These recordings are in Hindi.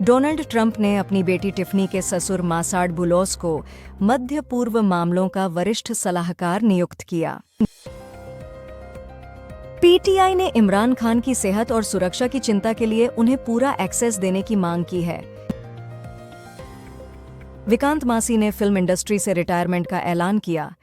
डोनाल्ड ट्रंप ने अपनी बेटी टिफनी के ससुर मासाड बुलोस को मध्य पूर्व मामलों का वरिष्ठ सलाहकार नियुक्त किया। पीटीआई ने इमरान खान की सेहत और सुरक्षा की चिंता के लिए उन्हें पूरा एक्सेस देने की मांग की है। विकांत मासी ने फिल्म इंडस्ट्री से रिटायरमेंट का ऐलान किया।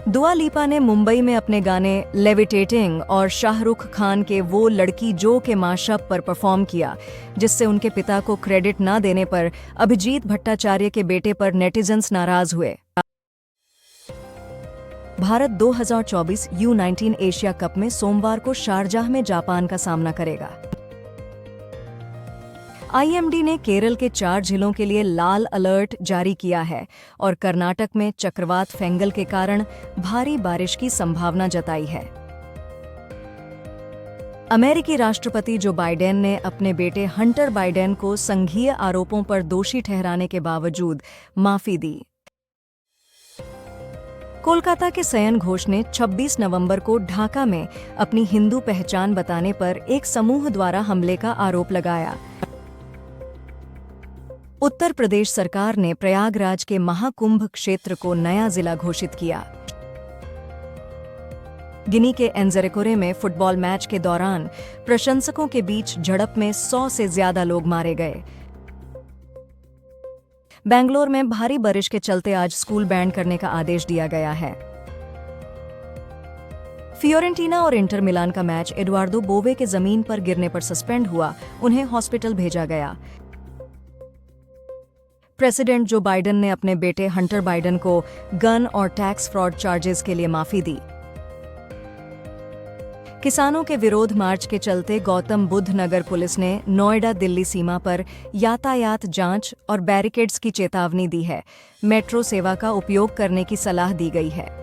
दुआ लिपा ने मुंबई में अपने गाने लेविटेटिंग और शाहरुख खान के वो लड़की जो के माशअप पर परफॉर्म किया, जिससे उनके पिता को क्रेडिट न देने पर अभिजीत भट्टाचार्य के बेटे पर नेटिजन्स नाराज हुए। भारत 2024 U19 एशिया कप में सोमवार को शारजाह में जापान का सामना करेगा। आईएमडी ने केरल के 4 जिलों के लिए लाल अलर्ट जारी किया है और कर्नाटक में चक्रवात फेंगल के कारण भारी बारिश की संभावना जताई है। अमेरिकी राष्ट्रपति जो बाइडेन ने अपने बेटे हंटर बाइडेन को संघीय आरोपों पर दोषी ठहराने के बावजूद माफी दी। कोलकाता के सयन घोष ने 26 नवंबर को ढाका में अपनी हिंदू पहचान बताने पर एक समूह द्वारा हमले का आरोप लगाया। उत्तर प्रदेश सरकार ने प्रयागराज के महाकुंभ क्षेत्र को नया जिला घोषित किया। गिनी के एंजरेकोरे में फुटबॉल मैच के दौरान प्रशंसकों के बीच झड़प में 100 से ज्यादा लोग मारे गए। बेंगलोर में भारी बारिश के चलते आज स्कूल बैंड करने का आदेश दिया गया है। फियोरेंटीना और इंटर मिलान का मैच एडुआर्दो बोवे के जमीन पर गिरने पर सस्पेंड हुआ, उन्हें हॉस्पिटल भेजा गया। प्रेसिडेंट जो बाइडेन ने अपने बेटे हंटर बाइडेन को गन और टैक्स फ्रॉड चार्जेस के लिए माफी दी। किसानों के विरोध मार्च के चलते गौतम बुद्ध नगर पुलिस ने नोएडा दिल्ली सीमा पर यातायात जांच और बैरिकेड्स की चेतावनी दी है। मेट्रो सेवा का उपयोग करने की सलाह दी गई है।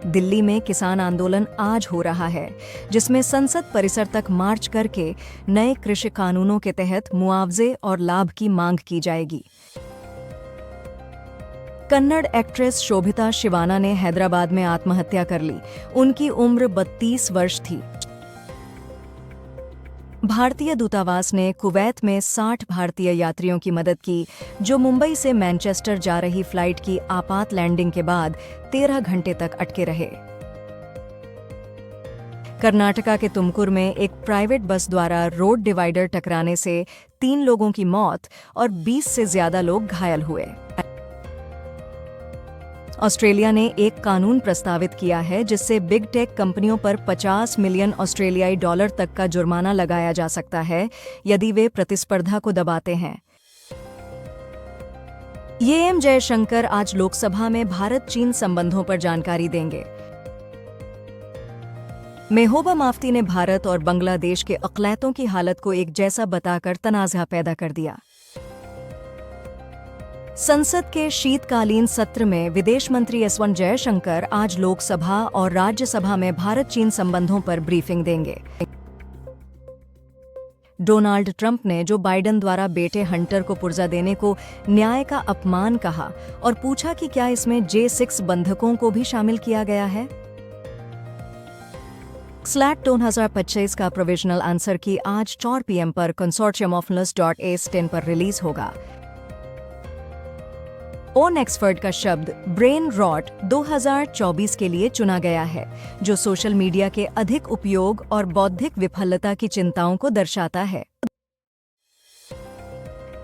दिल्ली में किसान आंदोलन आज हो रहा है, जिसमें संसद परिसर तक मार्च करके नए कृषि कानूनों के तहत मुआवजे और लाभ की मांग की जाएगी। कन्नड़ एक्ट्रेस शोभिता शिवाना ने हैदराबाद में आत्महत्या कर ली। उनकी उम्र 32 वर्ष थी। भारतीय दूतावास ने कुवैत में 60 भारतीय यात्रियों की मदद की, जो मुंबई से मैनचेस्टर जा रही फ्लाइट की आपात लैंडिंग के बाद 13 घंटे तक अटके रहे। कर्नाटका के तुमकुर में एक प्राइवेट बस द्वारा रोड डिवाइडर टकराने से 3 लोगों की मौत और 20 से ज्यादा लोग घायल हुए। ऑस्ट्रेलिया ने एक कानून प्रस्तावित किया है जिससे बिग टेक कंपनियों पर 50 मिलियन ऑस्ट्रेलियाई डॉलर तक का जुर्माना लगाया जा सकता है यदि वे प्रतिस्पर्धा को दबाते हैं। एम जयशंकर आज लोकसभा में भारत चीन संबंधों पर जानकारी देंगे। मेहबूबा मुफ्ती ने भारत और बांग्लादेश के अक़लियतों की हालत को एक जैसा बताकर तनाज़ा पैदा कर दिया। संसद के शीतकालीन सत्र में विदेश मंत्री एस जयशंकर आज लोकसभा और राज्यसभा में भारत चीन संबंधों पर ब्रीफिंग देंगे। डोनाल्ड ट्रंप ने जो बाइडेन द्वारा बेटे हंटर को पुर्जा देने को न्याय का अपमान कहा और पूछा कि क्या इसमें J6 बंधकों को भी शामिल किया गया है। स्लैट 2025 का प्रोविजनल आंसर की आज 4 PM पर कंसोर्टियम ऑफ NUS.ACE10 पर रिलीज होगा। ओन एक्सपर्ट का शब्द ब्रेन रॉट 2024 के लिए चुना गया है, जो सोशल मीडिया के अधिक उपयोग और बौद्धिक विफलता की चिंताओं को दर्शाता है।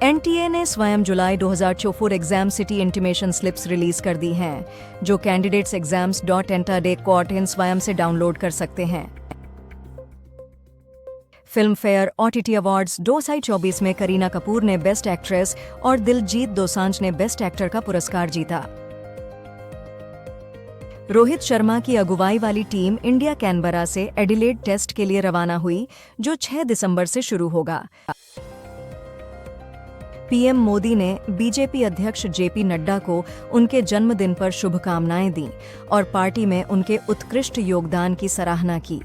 एनटीए ने स्वयं जुलाई 2024 exam city intimation slips release कर दी हैं, जो कैंडिडेट्स exams.enta.de स्वयं से डाउनलोड कर सकते हैं। फिल्म फेयर OTT अवार्ड्स 2024 में करीना कपूर ने बेस्ट एक्ट्रेस और दिलजीत दोसांझ ने बेस्ट एक्टर का पुरस्कार जीता। रोहित शर्मा की अगुवाई वाली टीम इंडिया कैनबरा से एडिलेड टेस्ट के लिए रवाना हुई, जो 6 दिसंबर से शुरू होगा। पीएम मोदी ने बीजेपी अध्यक्ष जेपी नड्डा को उनके जन्मदिन पर शुभकामनाएं दी और पार्टी में उनके उत्कृष्ट योगदान की सराहना की।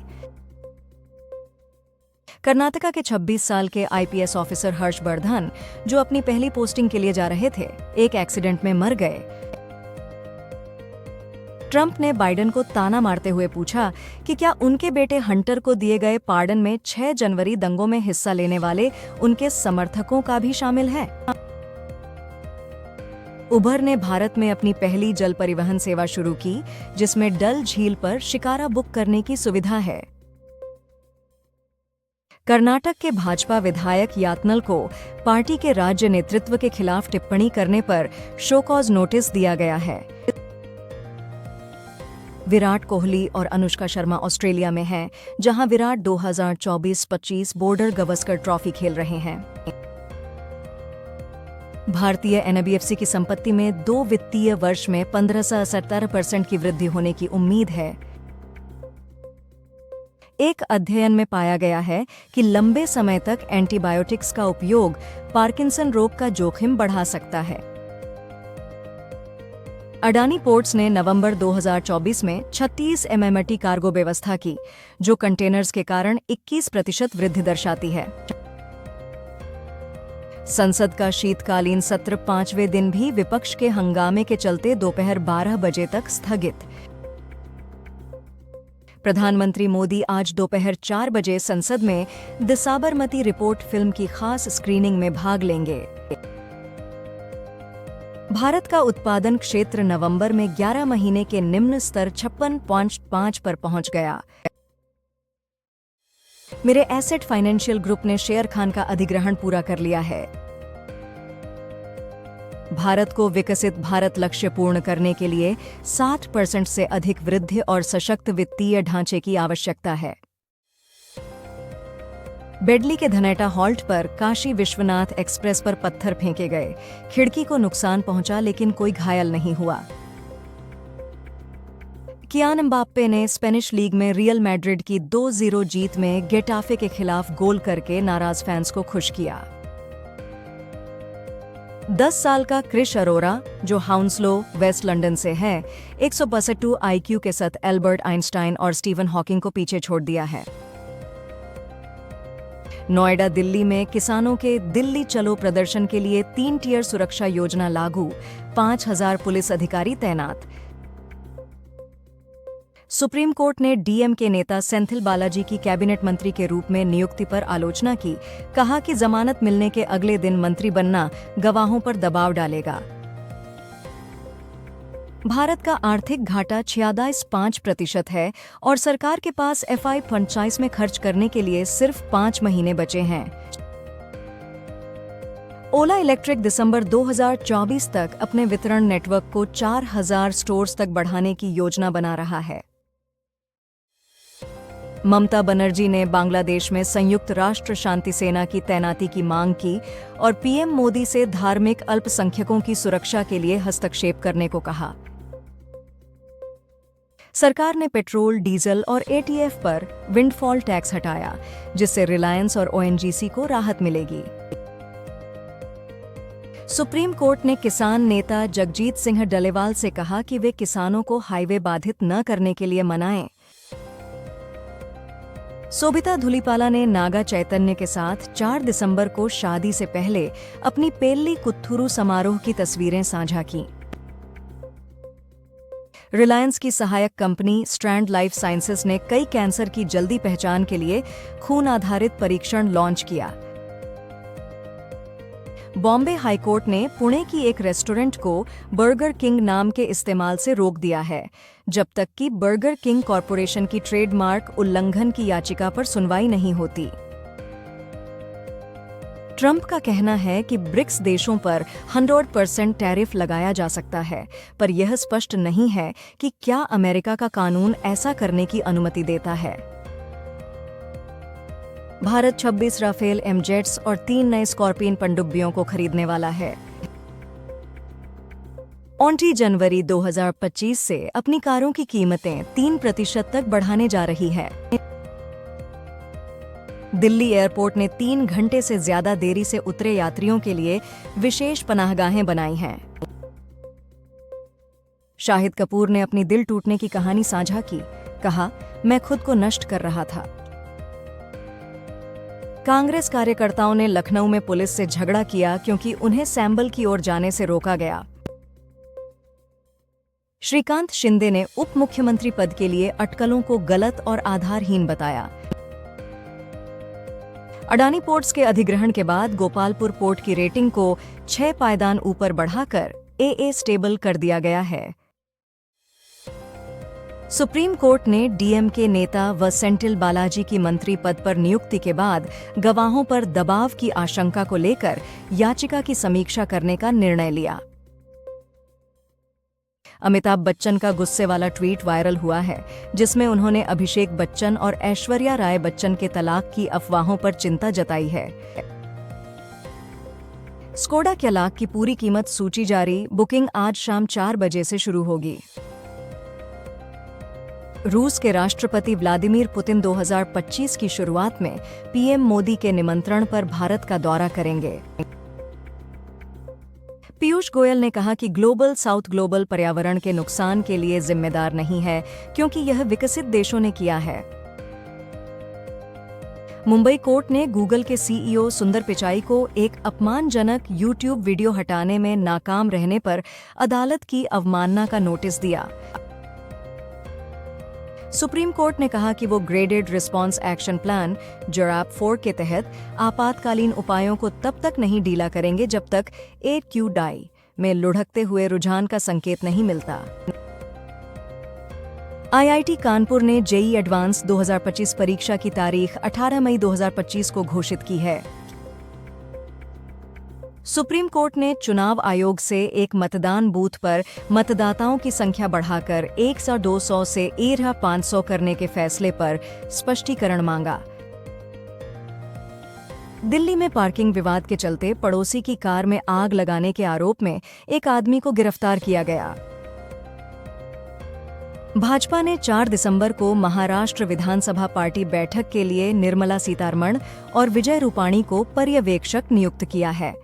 कर्नाटका के 26 साल के आईपीएस ऑफिसर हर्षवर्धन, जो अपनी पहली पोस्टिंग के लिए जा रहे थे, एक एक्सीडेंट में मर गए। ट्रंप ने बाइडेन को ताना मारते हुए पूछा कि क्या उनके बेटे हंटर को दिए गए पार्डन में 6 जनवरी दंगों में हिस्सा लेने वाले उनके समर्थकों का भी शामिल है। उबर ने भारत में अपनी पहली जल परिवहन सेवा शुरू की, जिसमें डल झील पर शिकारा बुक करने की सुविधा है। कर्नाटक के भाजपा विधायक यातनल को पार्टी के राज्य नेतृत्व के खिलाफ टिप्पणी करने पर शो कॉज नोटिस दिया गया है। विराट कोहली और अनुष्का शर्मा ऑस्ट्रेलिया में हैं, जहां विराट 2024-25 बॉर्डर गवस्कर ट्रॉफी खेल रहे हैं। भारतीय एनबीएफसी की संपत्ति में 2 वित्तीय वर्ष में 15 से 17% की वृद्धि होने की उम्मीद है। एक अध्ययन में पाया गया है कि लंबे समय तक एंटीबायोटिक्स का उपयोग पार्किंसन रोग का जोखिम बढ़ा सकता है। अडानी पोर्ट्स ने नवंबर 2024 में 36 MMT कार्गो व्यवस्था की, जो कंटेनर्स के कारण 21% वृद्धि दर्शाती है। संसद का शीतकालीन सत्र 5वें दिन भी विपक्ष के हंगामे के चलते दोपहर 12 बजे तक स्थगित। प्रधानमंत्री मोदी आज दोपहर 4 बजे संसद में द साबरमती रिपोर्ट फिल्म की खास स्क्रीनिंग में भाग लेंगे। भारत का उत्पादन क्षेत्र नवंबर में 11 महीने के निम्न स्तर 56.5 पर पहुंच गया। मेरे एसेट फाइनेंशियल ग्रुप ने शेयर खान का अधिग्रहण पूरा कर लिया है। भारत को विकसित भारत लक्ष्य पूर्ण करने के लिए 60% से अधिक वृद्धि और सशक्त वित्तीय ढांचे की आवश्यकता है। बेडली के धनेटा हॉल्ट पर काशी विश्वनाथ एक्सप्रेस पर पत्थर फेंके गए। खिड़की को नुकसान पहुंचा, लेकिन कोई घायल नहीं हुआ। कियान एम्बाप्पे ने स्पेनिश लीग में रियल मैड्रिड की 2-0 जीत में गेटाफे के खिलाफ गोल करके नाराज फैंस को खुश किया। 10 साल का क्रिश अरोरा, जो हाउंसलो वेस्ट लंदन से है, 162 IQ के साथ एल्बर्ट आइंस्टाइन और स्टीवन हॉकिंग को पीछे छोड़ दिया है। नोएडा दिल्ली में किसानों के दिल्ली चलो प्रदर्शन के लिए 3 टियर सुरक्षा योजना लागू, 5000 पुलिस अधिकारी तैनात। सुप्रीम कोर्ट ने डीएमके नेता सेंथिल बालाजी की कैबिनेट मंत्री के रूप में नियुक्ति पर आलोचना की। कहा कि जमानत मिलने के अगले दिन मंत्री बनना गवाहों पर दबाव डालेगा। भारत का आर्थिक घाटा 66.5% है और सरकार के पास FY 25 में खर्च करने के लिए सिर्फ 5 महीने बचे हैं। ओला इलेक्ट्रिक दिसंबर 2024 तक अपने वितरण नेटवर्क को 4000 स्टोर्स तक बढ़ाने की योजना बना रहा है। ममता बनर्जी ने बांग्लादेश में संयुक्त राष्ट्र शांति सेना की तैनाती की मांग की और पीएम मोदी से धार्मिक अल्पसंख्यकों की सुरक्षा के लिए हस्तक्षेप करने को कहा। सरकार ने पेट्रोल, डीजल और ATF पर विंडफॉल टैक्स हटाया, जिससे रिलायंस और ONGC को राहत मिलेगी। सुप्रीम कोर्ट ने किसान नेता जगजीत सिंह डलेवाल से कहा कि वे किसानों को हाईवे बाधित न करने के लिए मनाएं। सोभिता धुलीपाला ने नागा चैतन्य के साथ 4 दिसंबर को शादी से पहले अपनी पेल्ली कुत्थुरु समारोह की तस्वीरें साझा की। रिलायंस की सहायक कंपनी स्ट्रैंड लाइफ साइंसेज ने कई कैंसर की जल्दी पहचान के लिए खून आधारित परीक्षण लॉन्च किया। बॉम्बे हाईकोर्ट ने पुणे की एक रेस्टोरेंट को बर्गर किंग नाम के इस्तेमाल से रोक दिया है, जब तक कि बर्गर किंग कॉरपोरेशन की ट्रेडमार्क उल्लंघन की याचिका पर सुनवाई नहीं होती। ट्रंप का कहना है कि ब्रिक्स देशों पर 100% टैरिफ लगाया जा सकता है, पर यह स्पष्ट नहीं है कि क्या अमेरिका का कानून ऐसा करने की अनुमति देता है। भारत 26 राफेल एमजेट्स और 3 नए स्कॉर्पियन पनडुब्बियों को खरीदने वाला है। 29 जनवरी 2025 से अपनी कारों की कीमतें 3% तक बढ़ाने जा रही है। दिल्ली एयरपोर्ट ने 3 घंटे से ज्यादा देरी से उतरे यात्रियों के लिए विशेष पनाहगाहें बनाई हैं। शाहिद कपूर ने अपनी दिल टूटने की कहानी साझा की। कहा, मैं खुद को नष्ट कर रहा था। कांग्रेस कार्यकर्ताओं ने लखनऊ में पुलिस से झगड़ा किया क्योंकि उन्हें सैंबल की ओर जाने से रोका गया। श्रीकांत शिंदे ने उप मुख्यमंत्री पद के लिए अटकलों को गलत और आधारहीन बताया। अडानी पोर्ट्स के अधिग्रहण के बाद गोपालपुर पोर्ट की रेटिंग को 6 पायदान ऊपर बढ़ाकर AA स्टेबल कर दिया गया है। सुप्रीम कोर्ट ने DMK नेता व सेंथिल बालाजी की मंत्री पद पर नियुक्ति के बाद गवाहों पर दबाव की आशंका को लेकर याचिका की समीक्षा करने का निर्णय लिया। अमिताभ बच्चन का गुस्से वाला ट्वीट वायरल हुआ है, जिसमें उन्होंने अभिषेक बच्चन और ऐश्वर्या राय बच्चन के तलाक की अफवाहों पर चिंता जताई है। स्कोडा कैलाक की पूरी कीमत सूची जारी, बुकिंग आज शाम 4 बजे से शुरू होगी। रूस के राष्ट्रपति व्लादिमीर पुतिन 2025 की शुरुआत में PM मोदी के निमंत्रण पर भारत का दौरा करेंगे। पीयूष गोयल ने कहा कि ग्लोबल साउथ ग्लोबल पर्यावरण के नुकसान के लिए जिम्मेदार नहीं है, क्योंकि यह विकसित देशों ने किया है। मुंबई कोर्ट ने गूगल के CEO सुंदर पिचाई को एक अपमानजनक YouTube वीडियो हटाने में नाकाम रहने पर अदालत की अवमानना का नोटिस दिया। सुप्रीम कोर्ट ने कहा कि वो graded response action plan JRAP 4 के तहत आपातकालीन उपायों को तब तक नहीं ढीला करेंगे जब तक AQDI में लुढ़कते हुए रुझान का संकेत नहीं मिलता। IIT कानपुर ने JEE एडवांस 2025 परीक्षा की तारीख 18 मई 2025 को घोषित की है। सुप्रीम कोर्ट ने चुनाव आयोग से एक मतदान बूथ पर मतदाताओं की संख्या बढ़ाकर 100-200 से 1,500 करने के फैसले पर स्पष्टीकरण मांगा। दिल्ली में पार्किंग विवाद के चलते पड़ोसी की कार में आग लगाने के आरोप में एक आदमी को गिरफ्तार किया गया। भाजपा ने 4 दिसंबर को महाराष्ट्र विधानसभा पार्टी बैठक के लिए निर्मला सीतारमण और विजय रूपाणी को पर्यवेक्षक नियुक्त किया है।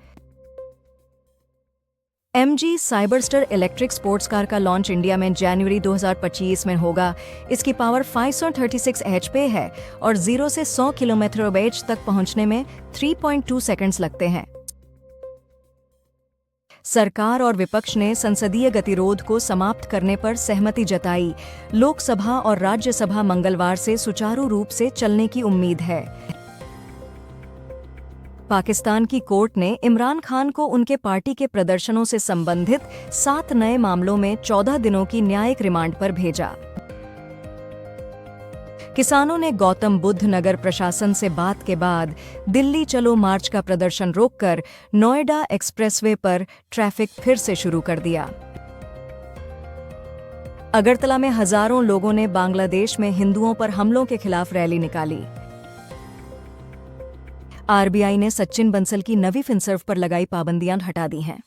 MG Cyberster electric sports car का लॉन्च इंडिया में जनवरी 2025 में होगा। इसकी पावर 536 HP है और 0 से 100 किलोमीटर तक पहुंचने में 3.2 सेकंड्स लगते हैं। सरकार और विपक्ष ने संसदीय गतिरोध को समाप्त करने पर सहमति जताई। लोकसभा और राज्यसभा मंगलवार से सुचारू रूप से चलने की उम्मीद है। पाकिस्तान की कोर्ट ने इमरान खान को उनके पार्टी के प्रदर्शनों से संबंधित 7 नए मामलों में 14 दिनों की न्यायिक रिमांड पर भेजा। किसानों ने गौतम बुद्ध नगर प्रशासन से बात के बाद दिल्ली चलो मार्च का प्रदर्शन रोककर नोएडा एक्सप्रेसवे पर ट्रैफिक फिर से शुरू कर दिया। अगरतला में हजारों लोगों ने बांग्लादेश में हिंदुओं पर हमलों के खिलाफ रैली निकाली। RBI ने सचिन बंसल की नवी फिनसर्व पर लगाई पाबंदियां हटा दी हैं।